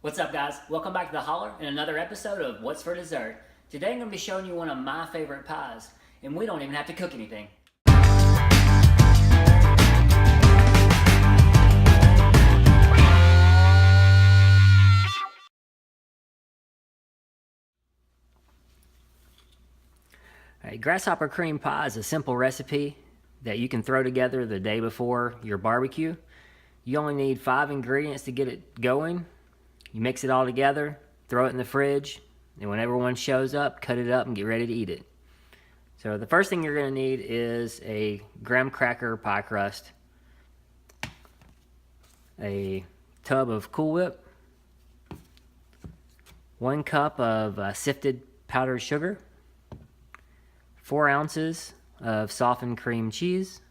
What's up, guys? Welcome back to The Holler and another episode of What's for Dessert. Today I'm going to be showing you one of my favorite pies, and we don't even have to cook anything. Alright, grasshopper cream pie is a simple recipe that you can throw together the day before your barbecue. You only need 5 ingredients to get it going. You mix it all together, throw it in the fridge, and when everyone shows up, cut it up and get ready to eat it. So the first thing you're going to need is a graham cracker pie crust, a tub of Cool Whip, 1 cup of sifted powdered sugar, 4 ounces of softened cream cheese,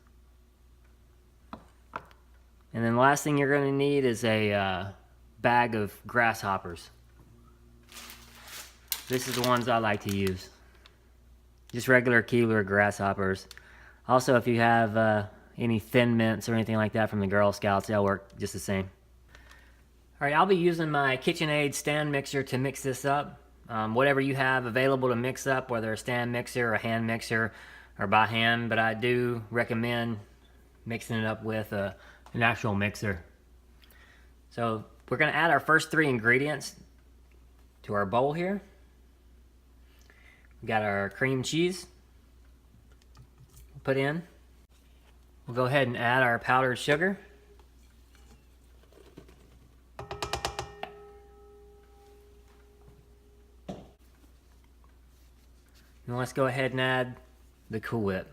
and then the last thing you're going to need is a bag of grasshoppers. This is the ones I like to use. Just regular Keebler grasshoppers. Also, if you have any Thin Mints or anything like that from the Girl Scouts, they'll work just the same. Alright, I'll be using my KitchenAid stand mixer to mix this up. Whatever you have available to mix up, whether a stand mixer or a hand mixer or by hand, but I do recommend mixing it up with an actual mixer. So we're going to add our first 3 ingredients to our bowl here. We got our cream cheese. Put in. We'll go ahead and add our powdered sugar. And let's go ahead and add the Cool Whip.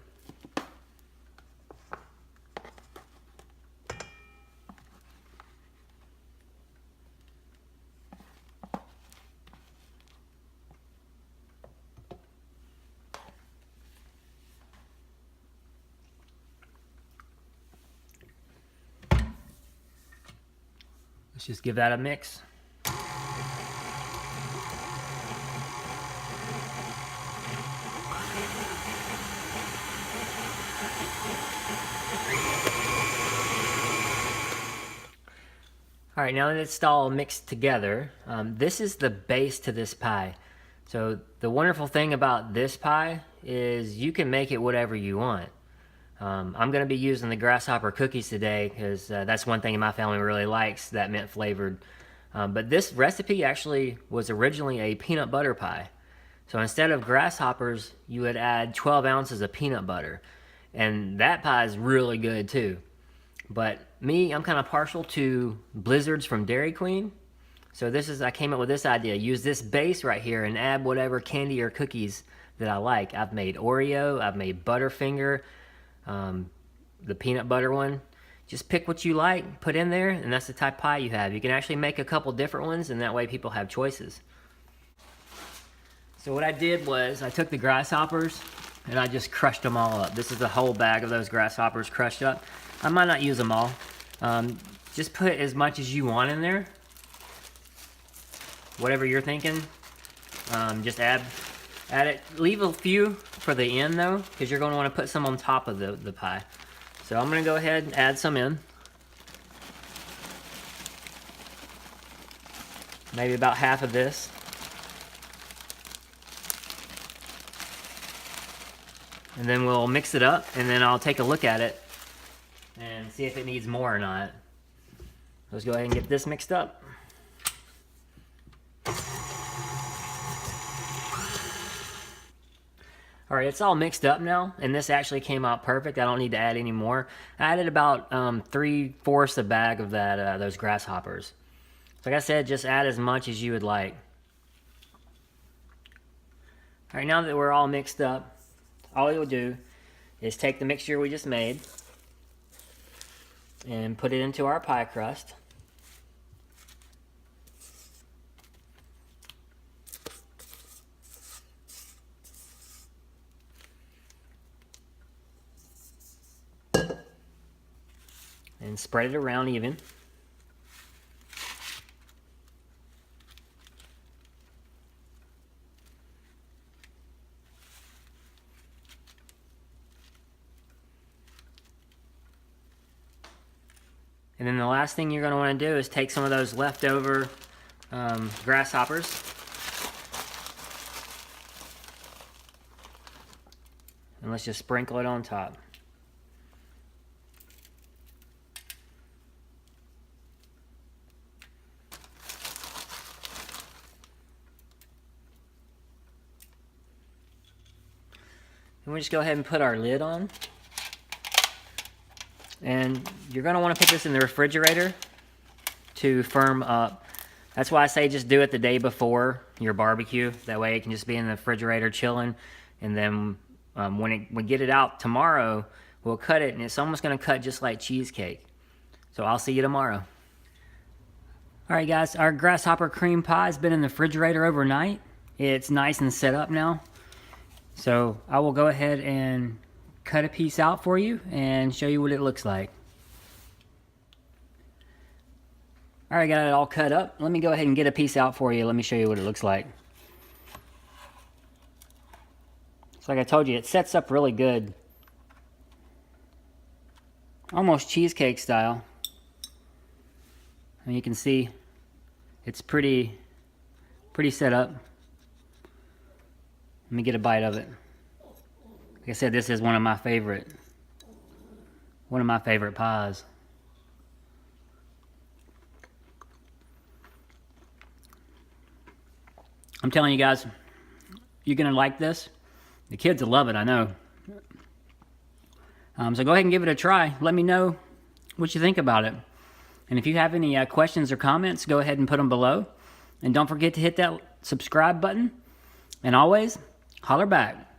Let's just give that a mix. Alright, now that it's all mixed together, this is the base to this pie. So the wonderful thing about this pie is you can make it whatever you want. I'm going to be using the grasshopper cookies today because that's one thing my family really likes, that mint flavored. But this recipe actually was originally a peanut butter pie. So instead of grasshoppers, you would add 12 ounces of peanut butter. And that pie is really good too. But me, I'm kind of partial to blizzards from Dairy Queen. So I came up with this idea. Use this base right here and add whatever candy or cookies that I like. I've made Oreo, I've made Butterfinger, the peanut butter one. Just pick what you like, put in there, and that's the type of pie you have. You can actually make a couple different ones, and that way people have choices. So what I did was I took the grasshoppers and I just crushed them all up. This is the whole bag of those grasshoppers crushed up. I might not use them all. Just put as much as you want in there. Whatever you're thinking. Just add it. Leave a few for the end though, because you're going to want to put some on top of the pie. So I'm going to go ahead and add some in. Maybe about half of this. And then we'll mix it up, and then I'll take a look at it and see if it needs more or not. Let's go ahead and get this mixed up. Alright, it's all mixed up now, and this actually came out perfect. I don't need to add any more. I added about 3/4 a bag of those grasshoppers. So like I said, just add as much as you would like. Alright, now that we're all mixed up, all you'll do is take the mixture we just made and put it into our pie crust. And spread it around even. And then the last thing you're going to want to do is take some of those leftover grasshoppers. And let's just sprinkle it on top. And we just go ahead and put our lid on. And you're going to want to put this in the refrigerator to firm up. That's why I say just do it the day before your barbecue. That way it can just be in the refrigerator chilling. And then when we get it out tomorrow, we'll cut it, and it's almost going to cut just like cheesecake. So I'll see you tomorrow. Alright guys, our grasshopper cream pie has been in the refrigerator overnight. It's nice and set up now. So I will go ahead and cut a piece out for you and show you what it looks like. Alright, got it all cut up. Let me go ahead and get a piece out for you. Let me show you what it looks like. So like I told you, it sets up really good. Almost cheesecake style. And you can see it's pretty set up. Let me get a bite of it. Like I said, this is one of my favorite pies. I'm telling you guys, you're gonna like this. The kids will love it, I know. So go ahead and give it a try. Let me know what you think about it. And if you have any questions or comments, go ahead and put them below. And don't forget to hit that subscribe button. And always, holler back.